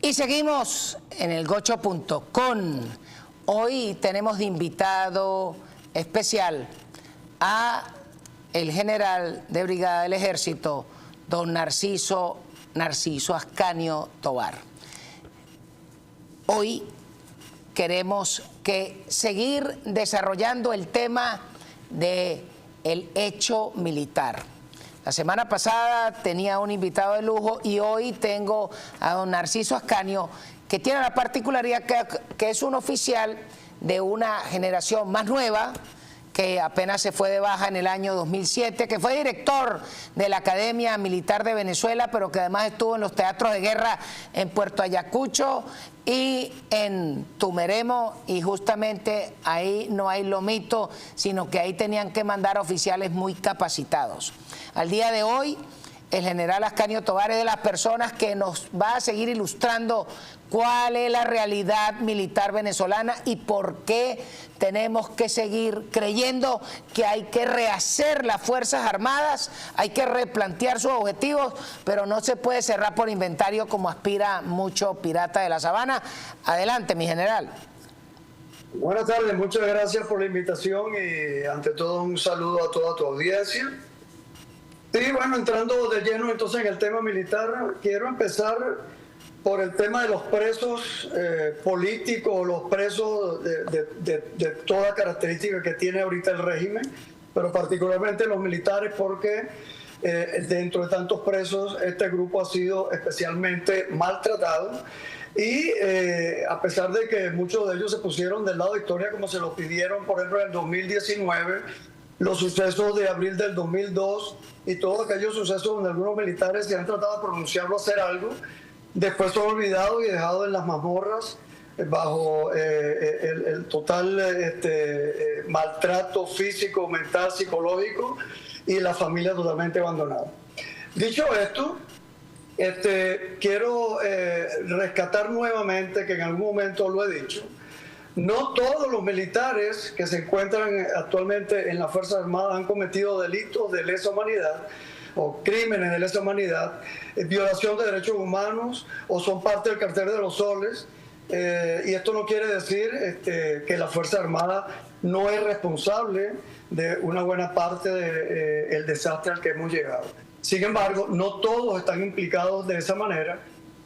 Y seguimos en el Gocho.com. Hoy tenemos de invitado especial a el general de brigada del Ejército, don Narciso Ascanio Tovar. Hoy queremos seguir desarrollando el tema del hecho militar. La semana pasada tenía un invitado de lujo y hoy tengo a don Narciso Ascanio, que tiene la particularidad que es un oficial de una generación más nueva, que apenas se fue de baja en el año 2007, que fue director de la Academia Militar de Venezuela, pero que además estuvo en los teatros de guerra en Puerto Ayacucho y en Tumeremo, y justamente ahí no hay lomito, sino que ahí tenían que mandar oficiales muy capacitados. Al día de hoy, el general Ascanio Tovar es de las personas que nos va a seguir ilustrando cuál es la realidad militar venezolana y por qué tenemos que seguir creyendo que hay que rehacer las Fuerzas Armadas, hay que replantear sus objetivos, pero no se puede cerrar por inventario como aspira mucho pirata de la sabana. Adelante, mi general. Buenas tardes, muchas gracias por la invitación y ante todo un saludo a toda tu audiencia. Sí, bueno, entrando de lleno entonces en el tema militar, quiero empezar por el tema de los presos políticos, los presos de toda característica que tiene ahorita el régimen, pero particularmente los militares, porque dentro de tantos presos este grupo ha sido especialmente maltratado y a pesar de que muchos de ellos se pusieron del lado de Historia como se lo pidieron, por ejemplo, en el 2019, los sucesos de abril del 2002 y todos aquellos sucesos donde algunos militares se han tratado de pronunciarlo a hacer algo, después son olvidados y dejados en las mazmorras bajo el total maltrato físico, mental, psicológico y la familia totalmente abandonada. Dicho esto, quiero rescatar nuevamente, que en algún momento lo he dicho, no todos los militares que se encuentran actualmente en las Fuerzas Armadas han cometido delitos de lesa humanidad o crímenes de lesa humanidad, violación de derechos humanos o son parte del cartel de los soles. Y esto no quiere decir que la Fuerza Armada no es responsable de una buena parte del desastre al que hemos llegado. Sin embargo, no todos están implicados de esa manera.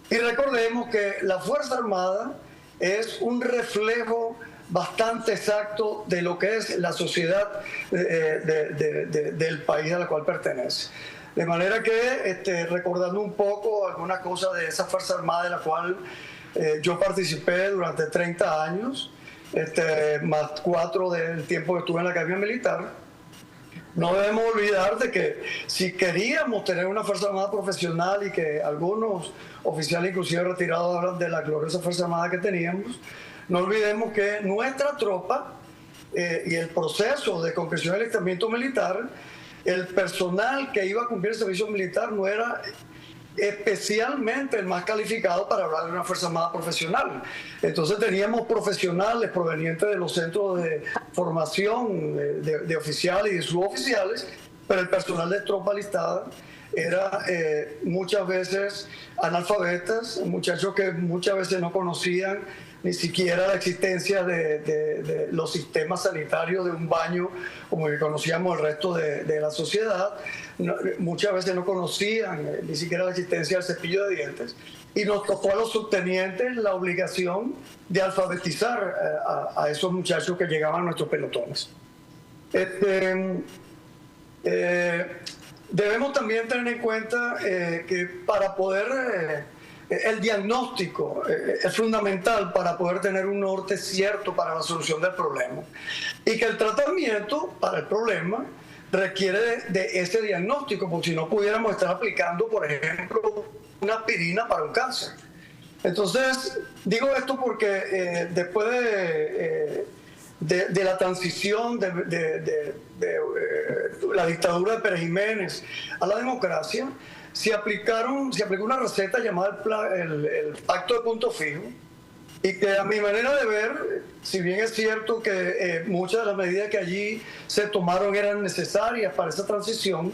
Y recordemos que la Fuerza Armada es un reflejo bastante exacto de lo que es la sociedad del país al cual pertenece. De manera que, recordando un poco algunas cosas de esa Fuerza Armada de la cual yo participé durante 30 años, más 4 del tiempo que estuve en la Academia Militar, no debemos olvidar de que si queríamos tener una Fuerza Armada profesional y que algunos oficiales inclusive retirados hablan de la gloriosa Fuerza Armada que teníamos, no olvidemos que nuestra tropa y el proceso de concreción del alistamiento militar, el personal que iba a cumplir el servicio militar no era especialmente el más calificado para hablar de una Fuerza Armada profesional. Entonces teníamos profesionales provenientes de los centros de formación de oficiales y de suboficiales, pero el personal de tropa alistada era muchas veces analfabetas, muchachos que muchas veces no conocían ni siquiera la existencia de los sistemas sanitarios de un baño como que conocíamos el resto de la sociedad. Muchas veces no conocían ni siquiera la existencia del cepillo de dientes. Y nos tocó a los subtenientes la obligación de alfabetizar a esos muchachos que llegaban a nuestros pelotones. Debemos también tener en cuenta que para poder... el diagnóstico es fundamental para poder tener un norte cierto para la solución del problema y que el tratamiento para el problema requiere de ese diagnóstico, porque si no pudiéramos estar aplicando, por ejemplo, una aspirina para un cáncer. Entonces, digo esto porque después de la transición de la dictadura de Pérez Jiménez a la democracia, se aplicó una receta llamada el Pacto de Punto Fijo, y que a mi manera de ver, si bien es cierto que muchas de las medidas que allí se tomaron eran necesarias para esa transición,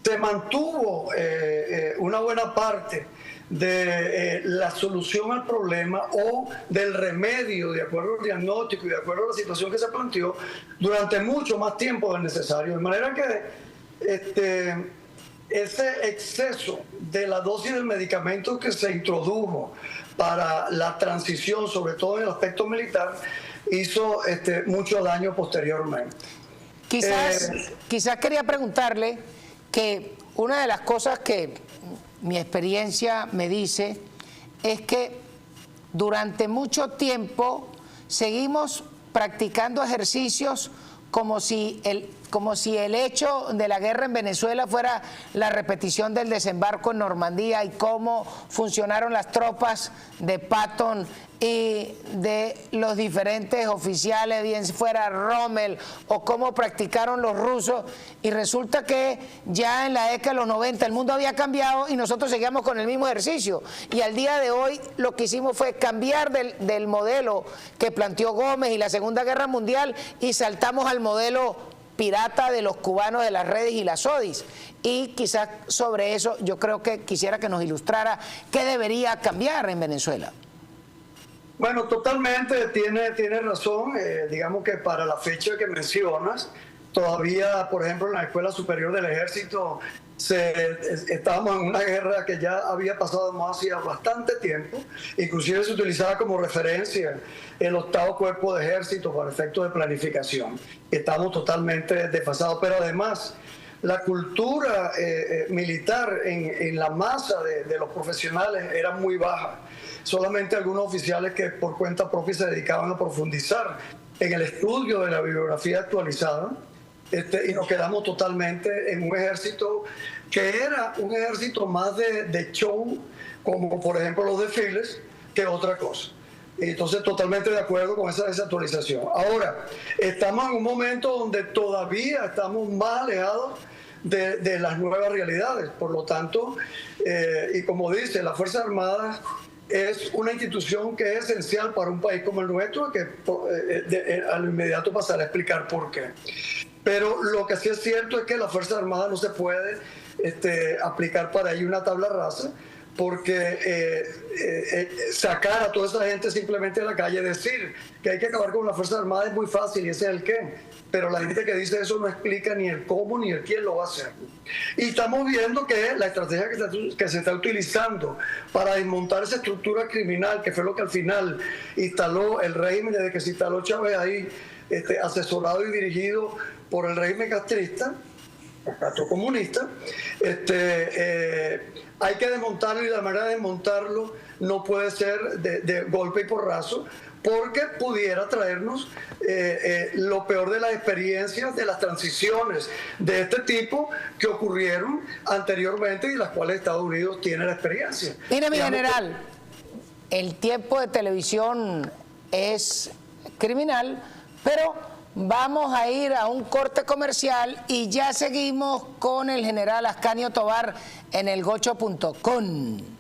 se mantuvo una buena parte de la solución al problema o del remedio, de acuerdo al diagnóstico y de acuerdo a la situación que se planteó, durante mucho más tiempo del necesario. De manera que ese exceso de la dosis del medicamento que se introdujo para la transición, sobre todo en el aspecto militar, hizo mucho daño posteriormente. Quizás quería preguntarle que una de las cosas que mi experiencia me dice es que durante mucho tiempo seguimos practicando ejercicios como si el hecho de la guerra en Venezuela fuera la repetición del desembarco en Normandía y cómo funcionaron las tropas de Patton y de los diferentes oficiales, bien fuera Rommel, o cómo practicaron los rusos, y resulta que ya en la década de los 90 el mundo había cambiado y nosotros seguíamos con el mismo ejercicio, y al día de hoy lo que hicimos fue cambiar del modelo que planteó Gómez y la Segunda Guerra Mundial y saltamos al modelo pirata de los cubanos de las redes y las ODIs. Y quizás sobre eso yo creo que quisiera que nos ilustrara qué debería cambiar en Venezuela. Bueno, totalmente tiene razón. Digamos que para la fecha que mencionas, todavía, por ejemplo, en la Escuela Superior del Ejército, estábamos en una guerra que ya había pasado hacía bastante tiempo. Inclusive se utilizaba como referencia el 8º Cuerpo de Ejército para efectos de planificación. Estamos totalmente desfasados, pero además la cultura militar en la masa de los profesionales era muy baja. Solamente algunos oficiales que por cuenta propia se dedicaban a profundizar en el estudio de la bibliografía actualizada, y nos quedamos totalmente en un ejército que era un ejército más de show, como por ejemplo los desfiles, que otra cosa. Y entonces totalmente de acuerdo con esa desactualización. Ahora, estamos en un momento donde todavía estamos más alejados de las nuevas realidades. Por lo tanto, y como dice, las Fuerzas Armadas es una institución que es esencial para un país como el nuestro, que a lo inmediato pasaré a explicar por qué. Pero lo que sí es cierto es que la Fuerza Armada no se puede aplicar para ello una tabla rasa, porque sacar a toda esa gente simplemente de la calle, decir que hay que acabar con la Fuerza Armada es muy fácil y ese es el qué. Pero la gente que dice eso no explica ni el cómo ni el quién lo va a hacer. Y estamos viendo que la estrategia que se está utilizando para desmontar esa estructura criminal, que fue lo que al final instaló el régimen, desde que se instaló Chávez ahí, asesorado y dirigido por el régimen castrista, Castro comunista, hay que desmontarlo, y la manera de desmontarlo no puede ser de golpe y porrazo, porque pudiera traernos lo peor de las experiencias, de las transiciones de este tipo que ocurrieron anteriormente y de las cuales Estados Unidos tiene la experiencia. Mire, mi general, el tiempo de televisión es criminal, pero vamos a ir a un corte comercial y ya seguimos con el general Ascanio Tobar en elgocho.com.